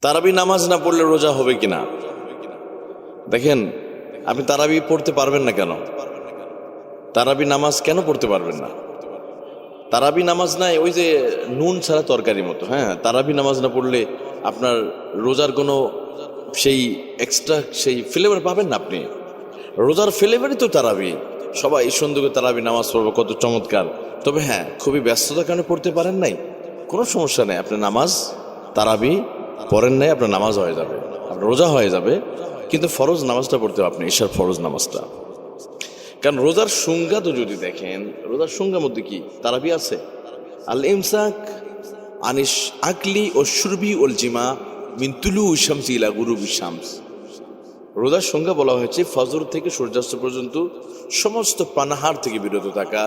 তারাবি নামাজ না পড়লে রোজা হবে কিনা? দেখেন, আপনি তারাবি পড়তে পারবেন না কেন? তারাবি নামাজ কেন পড়তে পারবেন না? তারাবি নামাজ নাই ওই যে নুন ছাড়া তরকারির মতো। হ্যাঁ, তারাবি নামাজ না পড়লে আপনার রোজার কোনো সেই এক্সট্রা সেই ফ্লেভার পাবেন না আপনি। রোজার ফ্লেভারই তো তারাবি। সবাই সুন্দর করে তারাবি নামাজ পড়বো, কত চমৎকার। তবে হ্যাঁ, খুবই ব্যস্ততার কারণে পড়তে পারেন নাই, কোনো সমস্যা নেই। আপনার নামাজ তারাবি পড়েন নাই, আপনার নামাজ হয়ে যাবে, আপনার রোজা হয়ে যাবে। কিন্তু ফরজ নামাজটা পড়তে হবে আপনি, ঈশার ফরজ নামাজটা। কারণ রোজার সংজ্ঞা তো যদি দেখেন, রোজার সংজ্ঞার মধ্যে কি তারাবি আছে? আল ইমসাক আনিস আকলি ও শুরবি ওল জিমা মিন তুলু শামসি ইলা গুরুবি শামস। রোজার সংজ্ঞা বলা হয়েছে ফজর থেকে সূর্যাস্ত পর্যন্ত সমস্ত পানাহার থেকে বিরত থাকা,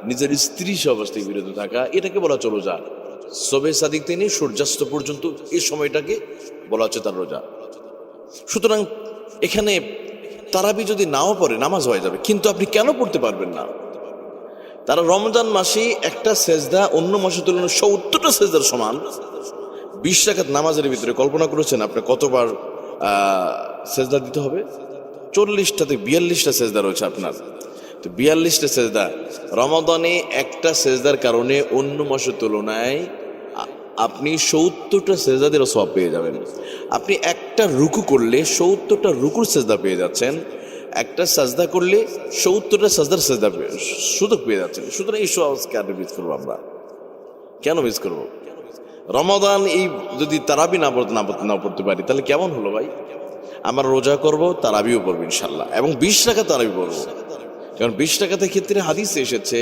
নিজের স্ত্রী সহবাস থেকে বিরত থাকা, এটাকে বলা হচ্ছে রোজা। সবে সাদিক থেকে নিয়ে সূর্যাস্ত পর্যন্ত এই সময়টাকে বলা হচ্ছে তার রোজা। সুতরাং এখানে তারাবি যদি নাও পড়ে নামাজ হয়ে যাবে, কিন্তু আপনি কেন পড়তে পারবেন না? তারা রমজান মাসে একটা সেজদা অন্য মাসের তুলনায় ৭০টা সেজদার সমান। ২০ রাকাত নামাজের ভিতরে কল্পনা করেছেন আপনি কতবার সেজদা দিতে হবে? ৪০টা থেকে ৪২টা সেজদা রয়েছে আপনার। তো ৪২টা সেজদা রমাদানে একটা সেজদার কারণে অন্য মাসের তুলনায় আপনি ৭০টা সেজদাদের সওয়াব পেয়ে যাবেন। আপনি একটা রুকু করলে ৭০টা রুকুর সেজদা পেয়ে যাচ্ছেন, একটা সাজদা করলে ৭০টা সাজদার সেজদা সুযোগ পেয়ে যাচ্ছেন। সুতরাং এই সওয়াব কেন মিস করবো আমরা? কেন মিস করবো? রমাদান এই যদি তারাবি না পড়তে পারি তাহলে কেমন হলো ভাই? আমরা রোজা করব, তারাবিও পড়বো ইনশাল্লাহ, এবং ২০ টাকা তারাবি পড়বো। কারণ ২০ টাকাতের ক্ষেত্রে হাদিসে এসেছে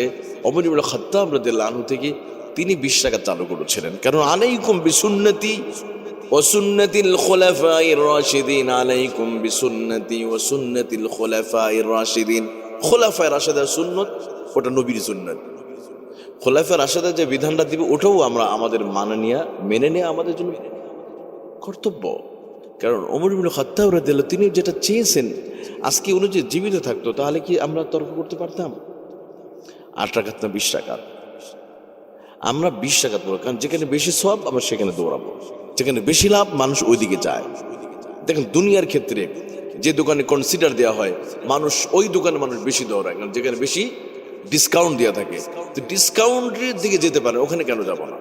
ওমর ইবনে খাত্তাব রাদিয়াল্লাহু আনহু থেকে, তিনি ২০ টাকা চালু করেছিলেন। কারণ আলাইকুম বিসুন্নতি ওয়া সুন্নাতিল খুলাফায়ে রাশিদিন, আলাইকুম বিসুন্নতি ওয়া সুন্নাতিল খুলাফায়ে রাশিদিন। খুলাফায়ে রাশিদের সুন্নত, ওটা নবীর সুন্নত। খোলাফায়ে রাশিদের যে বিধানটা দিবে ওটাও আমরা আমাদের মেনে নেওয়া আমাদের জন্য কর্তব্য। কারণ ওমর ইবনে খাত্তাব রাদিয়াল্লাহু তিনি যেটা চেয়েছেন, আজকে উনি যে জীবিত থাকতো তাহলে কি আমরা তর্ক করতে পারতাম? ৮ রাকাত না ২০ টাকা? আমরা ২০ টাকা পড়ব, কারণ যেখানে বেশি সওয়াব আমরা সেখানে দৌড়াবো, যেখানে বেশি লাভ মানুষ ওই দিকে যায়। দেখেন দুনিয়ার ক্ষেত্রে যে দোকানে কনসিডার দেওয়া হয়, মানুষ ওই দোকানে বেশি দৌড়ায়, কারণ যেখানে বেশি ডিসকাউন্ট দেওয়া থাকে। তো ডিসকাউন্টের দিকে যেতে পারে, ওখানে কেন যাব না?